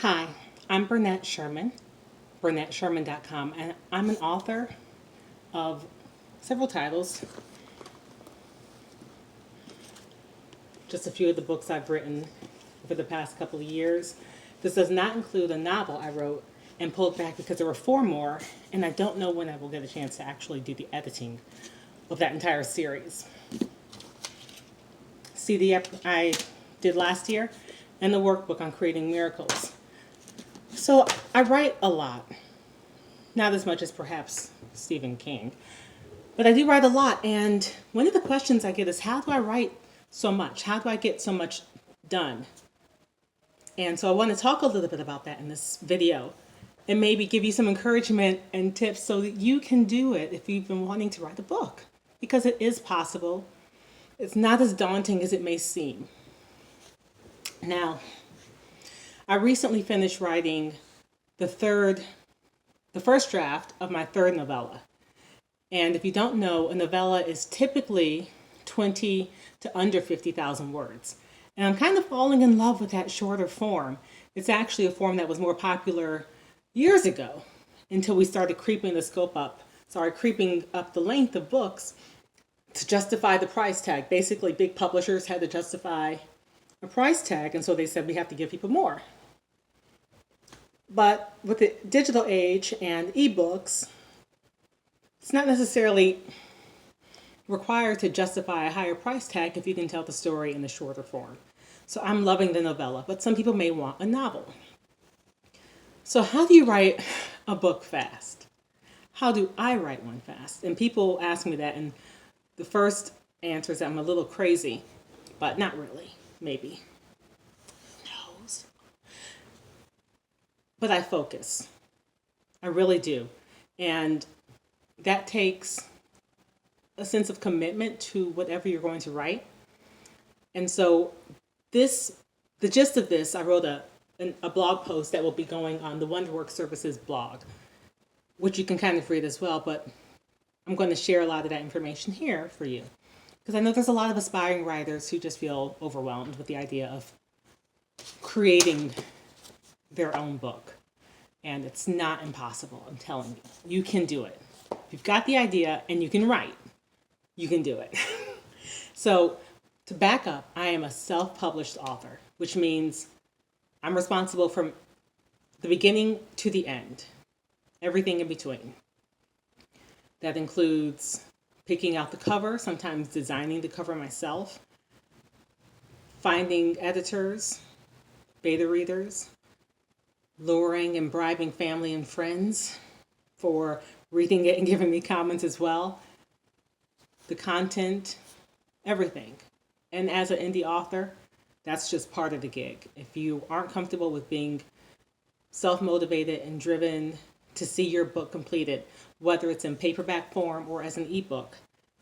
Hi, I'm Bernette Sherman, BernetteSherman.com, and I'm an author of several titles, just a few of the books I've written for the past couple of years. This does not include a novel I wrote and pulled back because there were four more, and I don't know when I will get a chance to actually do the editing of that entire series. See the I did last year, and the workbook on creating miracles. So I write a lot, not as much as perhaps Stephen King, but I do write a lot. And one of the questions I get is, how do I write so much? How do I get so much done? And so I want to talk a little bit about that in this video and maybe give you some encouragement and tips so that you can do it if you've been wanting to write a book, because it is possible. It's not as daunting as it may seem. Now, I recently finished writing the first draft of my third novella. And if you don't know, a novella is typically 20 to under 50,000 words. And I'm kind of falling in love with that shorter form. It's actually a form that was more popular years ago until we started creeping up the length of books to justify the price tag. Basically, big publishers had to justify a price tag, and so they said we have to give people more. But with the digital age and ebooks, it's not necessarily required to justify a higher price tag if you can tell the story in the shorter form. So I'm loving the novella, but some people may want a novel. So how do you write a book fast? How do I write one fast? And people ask me that, and the first answer is that I'm a little crazy, but not really, maybe. Who knows? But I focus. I really do. And that takes a sense of commitment to whatever you're going to write. And so the gist of this, I wrote a blog post that will be going on the Wonderwork Services blog, which you can kind of read as well, but I'm going to share a lot of that information here for you, because I know there's a lot of aspiring writers who just feel overwhelmed with the idea of creating their own book. And it's not impossible, I'm telling you. You can do it. If you've got the idea and you can write, you can do it. So to back up, I am a self-published author, which means I'm responsible from the beginning to the end, everything in between. That includes picking out the cover, sometimes designing the cover myself, finding editors, beta readers, luring and bribing family and friends for reading it and giving me comments as well, the content, everything. And as an indie author, that's just part of the gig. If you aren't comfortable with being self-motivated and driven to see your book completed, whether it's in paperback form or as an ebook,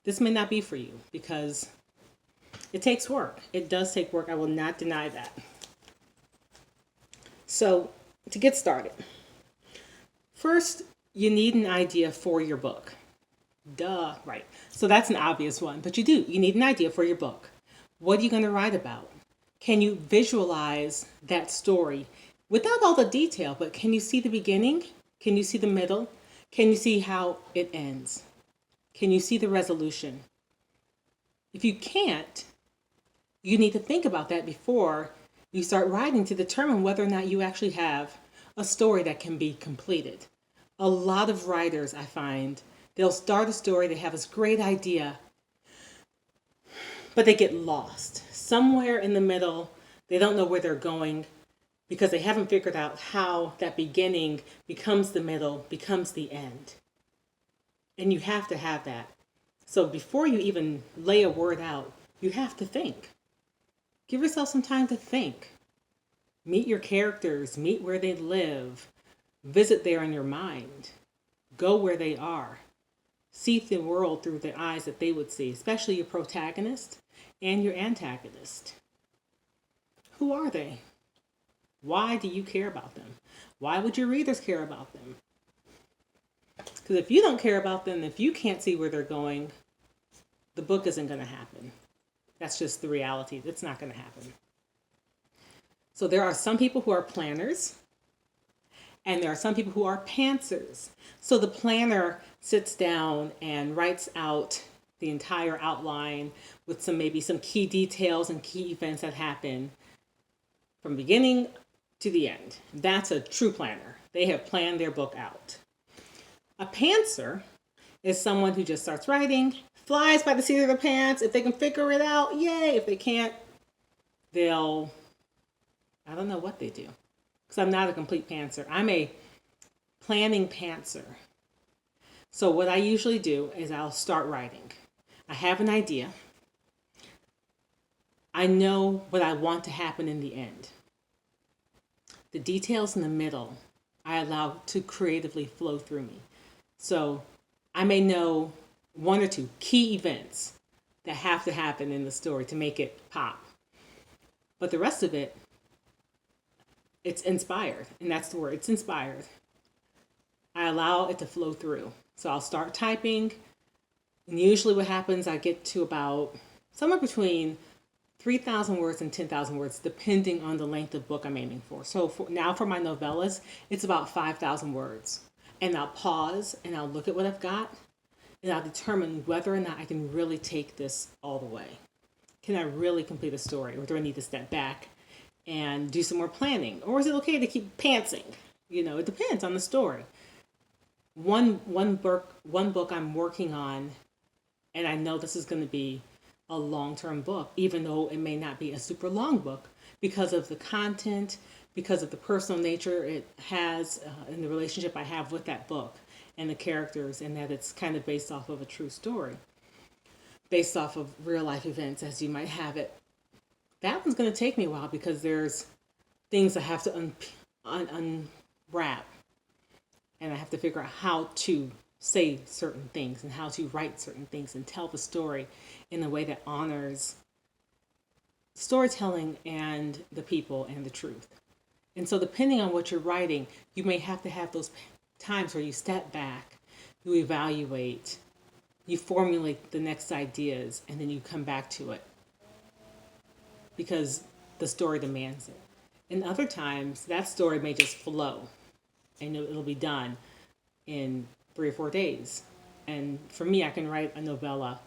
this may not be for you, because it takes work. It does take work. I will not deny that. So to get started, first, you need an idea for your book. Duh, right. So that's an obvious one, but you need an idea for your book. What are you going to write about? Can you visualize that story without all the detail, but can you see the beginning? Can you see the middle? Can you see how it ends? Can you see the resolution? If you can't, you need to think about that before you start writing to determine whether or not you actually have a story that can be completed. A lot of writers, I find, they'll start a story, they have this great idea, but they get lost. Somewhere in the middle, they don't know where they're going because they haven't figured out how that beginning becomes the middle, becomes the end. And you have to have that. So before you even lay a word out, you have to think. Give yourself some time to think. Meet your characters, meet where they live, visit there in your mind, go where they are. See the world through the eyes that they would see, especially your protagonist and your antagonist. Who are they? Why do you care about them? Why would your readers care about them? Because if you don't care about them, if you can't see where they're going, the book isn't going to happen. That's just the reality. It's not going to happen. So there are some people who are planners, And there are some people who are pantsers. So the planner sits down and writes out the entire outline with maybe some key details and key events that happen from beginning to the end. That's a true planner. They have planned their book out. A pantser is someone who just starts writing, flies by the seat of their pants. If they can figure it out, yay. If they can't, I don't know what they do. Because I'm not a complete pantser. I'm a planning pantser. So what I usually do is I'll start writing. I have an idea. I know what I want to happen in the end. The details in the middle, I allow to creatively flow through me. So I may know one or two key events that have to happen in the story to make it pop. But the rest of it, it's inspired. And that's the word, it's inspired. I allow it to flow through. So I'll start typing. And usually what happens, I get to about somewhere between 3,000 words and 10,000 words, depending on the length of book I'm aiming for. So for my novellas, it's about 5,000 words. And I'll pause and I'll look at what I've got and I'll determine whether or not I can really take this all the way. Can I really complete a story, or do I need to step back and do some more planning? Or is it okay to keep pantsing? It depends on the story. One book I'm working on, and I know this is going to be a long-term book, even though it may not be a super long book, because of the content, because of the personal nature it has, and the relationship I have with that book and the characters, and that it's kind of based off of a true story, based off of real life events as you might have it. That one's going to take me a while because there's things I have to unwrap, and I have to figure out how to say certain things and how to write certain things and tell the story in a way that honors storytelling and the people and the truth. And so depending on what you're writing, you may have to have those times where you step back, you evaluate, you formulate the next ideas, and then you come back to it because the story demands it. And other times, that story may just flow and it'll be done in 3 or 4 days. And for me, I can write a novella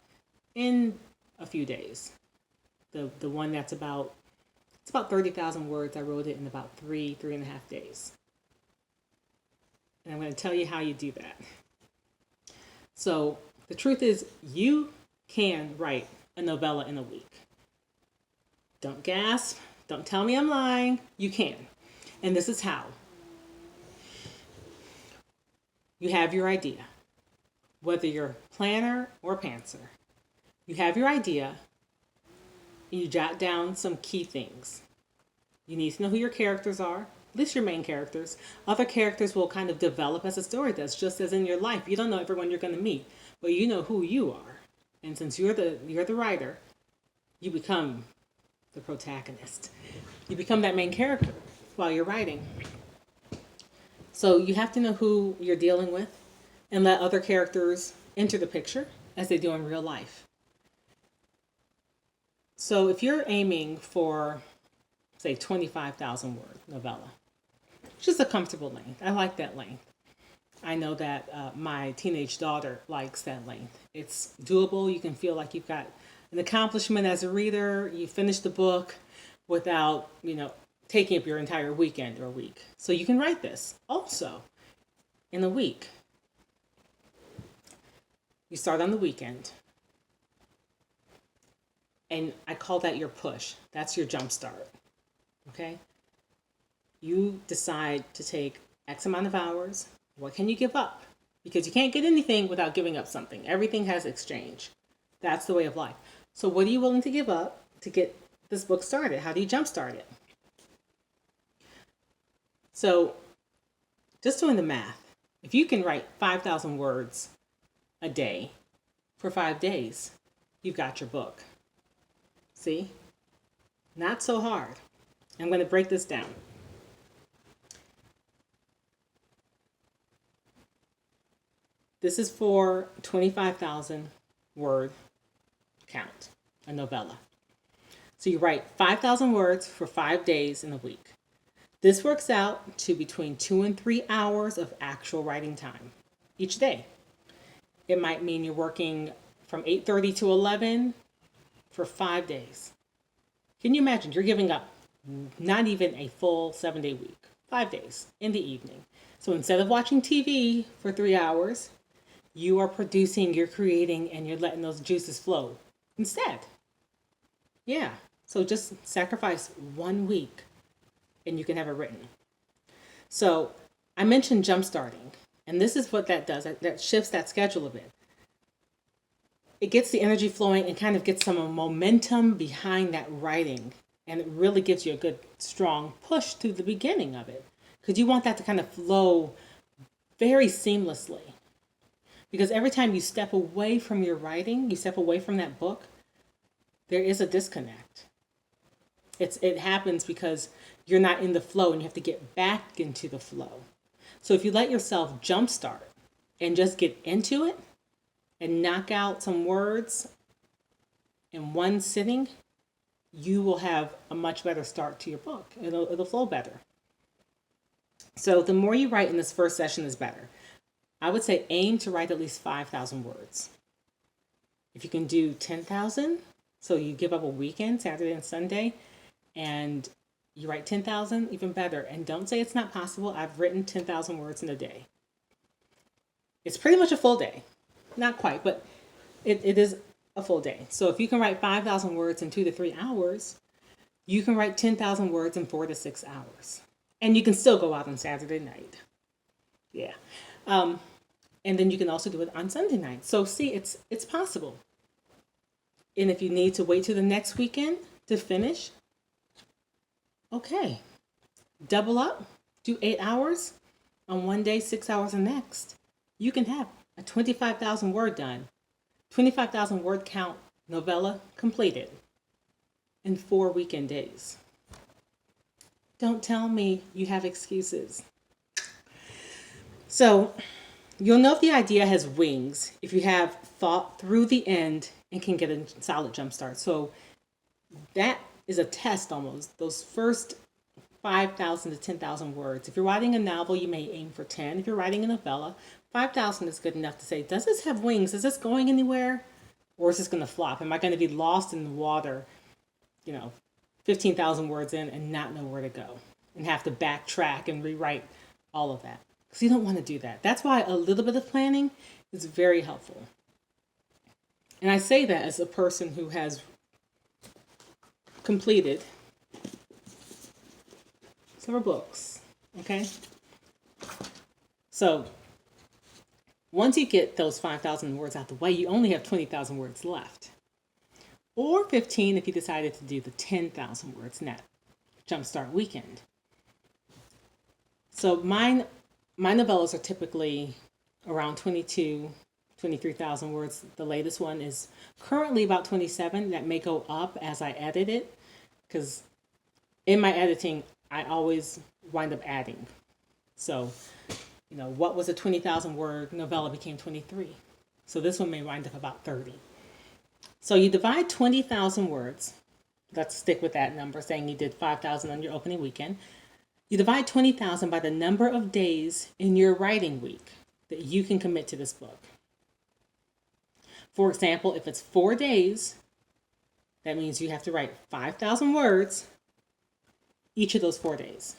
in a few days. The one that's about 30,000 words. I wrote it in about 3.5 days. And I'm going to tell you how you do that. So the truth is, you can write a novella in a week. Don't gasp. Don't tell me I'm lying. You can. And this is how. You have your idea. Whether you're planner or pantser, you have your idea and you jot down some key things. You need to know who your characters are, at least your main characters. Other characters will kind of develop as the story does, just as in your life. You don't know everyone you're going to meet, but you know who you are. And since you're the writer, you become the protagonist. You become that main character while you're writing. So you have to know who you're dealing with and let other characters enter the picture as they do in real life. So if you're aiming for, say, 25,000 word novella, which is a comfortable length. I like that length. I know that my teenage daughter likes that length. It's doable. You can feel like you've got an accomplishment as a reader. You finish the book without, taking up your entire weekend or week. So you can write this also in a week. You start on the weekend. And I call that your push. That's your jump start. Okay? You decide to take X amount of hours. What can you give up? Because you can't get anything without giving up something. Everything has exchange. That's the way of life. So what are you willing to give up to get this book started? How do you jumpstart it? So just doing the math, if you can write 5,000 words a day for 5 days, you've got your book. See? Not so hard. I'm going to break this down. This is for 25,000 word count, a novella. So you write 5,000 words for 5 days in a week. This works out to between 2 and 3 hours of actual writing time each day. It might mean you're working from 8:30 to 11 for 5 days. Can you imagine? You're giving up not even a full 7-day week, 5 days in the evening. So instead of watching TV for 3 hours, you are producing, you're creating, and you're letting those juices flow instead. Yeah. So just sacrifice 1 week and you can have it written. So I mentioned jump starting, and this is what that does. That shifts that schedule a bit. It gets the energy flowing and kind of gets some momentum behind that writing. And it really gives you a good, strong push to the beginning of it. Because you want that to kind of flow very seamlessly. Because every time you step away from your writing, you step away from that book, there is a disconnect. It happens because you're not in the flow and you have to get back into the flow. So if you let yourself jumpstart and just get into it and knock out some words in one sitting, you will have a much better start to your book. It'll flow better. So the more you write in this first session is better. I would say aim to write at least 5,000 words. If you can do 10,000, so you give up a weekend, Saturday and Sunday, and you write 10,000, even better. And don't say it's not possible. I've written 10,000 words in a day. It's pretty much a full day. Not quite, but it is a full day. So if you can write 5,000 words in 2 to 3 hours, you can write 10,000 words in 4 to 6 hours. And you can still go out on Saturday night. Yeah. And then you can also do it on Sunday night. So see, it's possible. And if you need to wait till the next weekend to finish, okay. Double up, do 8 hours on one day, 6 hours the next. You can have a 25,000 word done. 25,000 word count novella completed in 4 weekend days. Don't tell me you have excuses. So you'll know if the idea has wings if you have thought through the end and can get a solid jump start. So that is a test almost. Those first 5,000 to 10,000 words. If you're writing a novel, you may aim for 10. If you're writing a novella, 5,000 is good enough to say, does this have wings? Is this going anywhere? Or is this going to flop? Am I going to be lost in the water, 15,000 words in and not know where to go and have to backtrack and rewrite all of that? Because you don't want to do that. That's why a little bit of planning is very helpful. And I say that as a person who has completed several books, okay? So once you get those 5,000 words out the way, you only have 20,000 words left. Or 15 if you decided to do the 10,000 words net jumpstart weekend. So my novellas are typically around 23,000 words. The latest one is currently about 27. That may go up as I edit it, because in my editing, I always wind up adding. So, what was a 20,000 word novella became 23. So this one may wind up about 30. So you divide 20,000 words. Let's stick with that number, saying you did 5,000 on your opening weekend. You divide 20,000 by the number of days in your writing week that you can commit to this book. For example, if it's 4 days, that means you have to write 5,000 words each of those 4 days.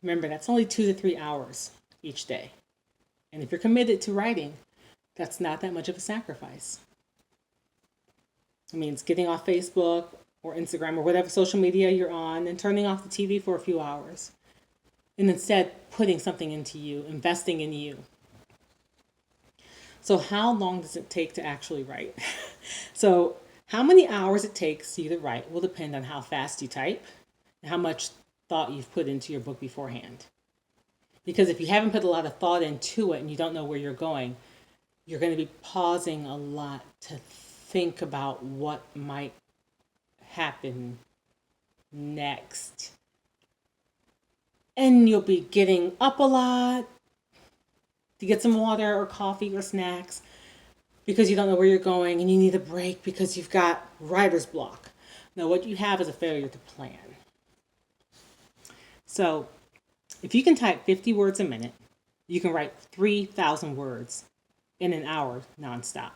Remember, that's only 2 to 3 hours each day. And if you're committed to writing, that's not that much of a sacrifice. It means getting off Facebook or Instagram or whatever social media you're on and turning off the TV for a few hours. And instead putting something into you, investing in you. So how long does it take to actually write? So how many hours it takes you to write will depend on how fast you type and how much thought you've put into your book beforehand. Because if you haven't put a lot of thought into it and you don't know where you're going, you're going to be pausing a lot to think about what might happen next. And you'll be getting up a lot to get some water or coffee or snacks because you don't know where you're going and you need a break because you've got writer's block. Now, what you have is a failure to plan. So if you can type 50 words a minute, you can write 3,000 words in an hour nonstop.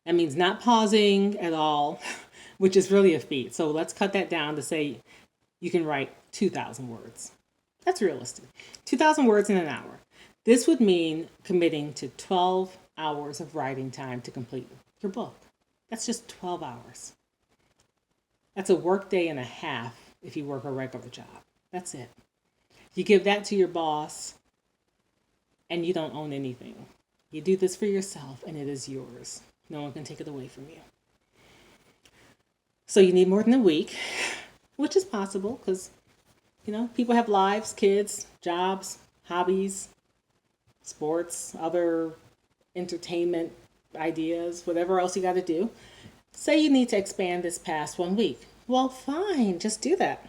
That means not pausing at all, which is really a feat. So let's cut that down to say you can write 2,000 words. That's realistic. 2,000 words in an hour. This would mean committing to 12 hours of writing time to complete your book. That's just 12 hours. That's a work day and a half if you work a regular job. That's it. You give that to your boss and you don't own anything. You do this for yourself and it is yours. No one can take it away from you. So you need more than a week, which is possible because, people have lives, kids, jobs, hobbies, sports, other entertainment ideas, whatever else you got to do. Say you need to expand this past 1 week. Well, fine, just do that.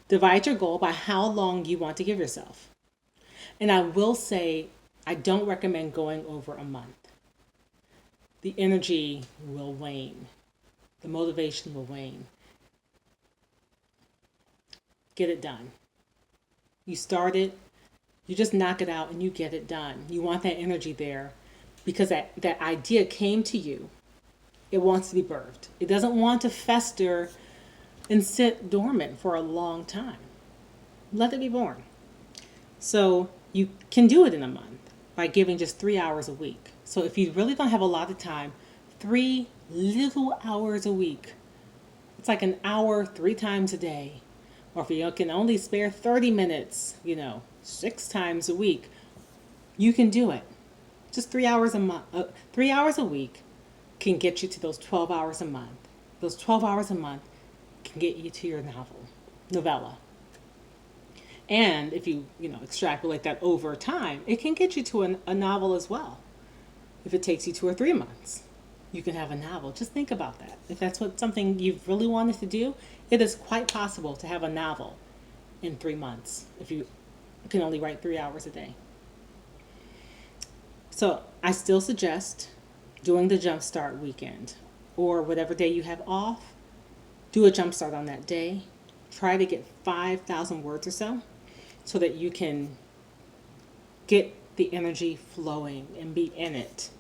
Divide your goal by how long you want to give yourself. And I will say, I don't recommend going over a month. The energy will wane. The motivation will wane. Get it done. You start it, you just knock it out and you get it done. You want that energy there because that idea came to you. It wants to be birthed. It doesn't want to fester and sit dormant for a long time. Let it be born. So you can do it in a month by giving just 3 hours a week. So if you really don't have a lot of time, 3 little hours a week. It's like an hour 3 times a day. Or if you can only spare 30 minutes, 6 times a week, you can do it. Just 3 hours a month, 3 hours a week can get you to those 12 hours a month. Those 12 hours a month can get you to your novella. And if you, extrapolate that over time, it can get you to a novel as well. If it takes you 2 or 3 months, you can have a novel. Just think about that. If that's something you've really wanted to do, it is quite possible to have a novel in 3 months if you can only write 3 hours a day. So I still suggest doing the Jumpstart weekend or whatever day you have off. Do a Jumpstart on that day. Try to get 5,000 words or so that you can get the energy flowing and be in it.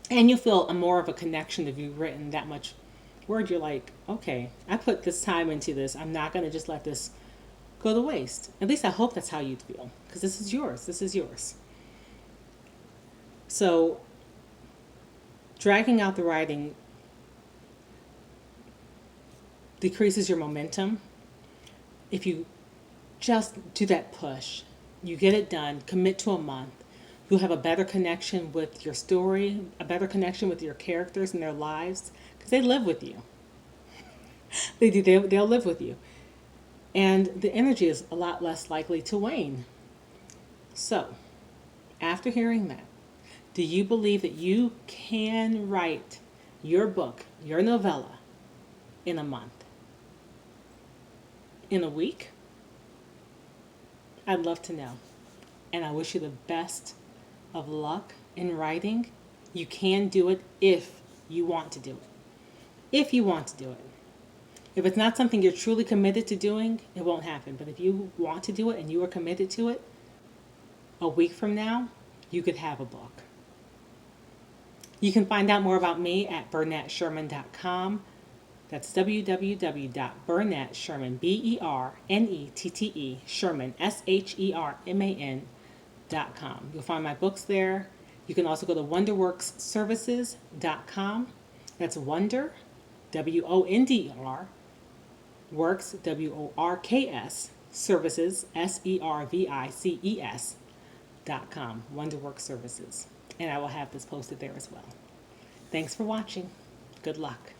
And you'll feel more of a connection if you've written that much word. You're like, okay, I put this time into this. I'm not going to just let this go to waste. At least I hope that's how you'd feel, because this is yours. This is yours. So dragging out the writing decreases your momentum. If you just do that push, you get it done, commit to a month, you'll have a better connection with your story, a better connection with your characters and their lives, because they live with you. They do. They'll live with you. And the energy is a lot less likely to wane. So, after hearing that, do you believe that you can write your book, your novella, in a month? In a week? I'd love to know. And I wish you the best of luck in writing. You can do it if you want to do it. If you want to do it. If it's not something you're truly committed to doing, it won't happen. But if you want to do it and you are committed to it, a week from now, you could have a book. You can find out more about me at BernetteSherman.com. That's www.BernettSherman, BERNETTE, Sherman, SHERMAN.com. You'll find my books there. You can also go to WonderWorksServices.com. That's Wonder, WONDER, Works, WORKS, Services, SERVICES.com, WonderWorks Services. And I will have this posted there as well. Thanks for watching. Good luck.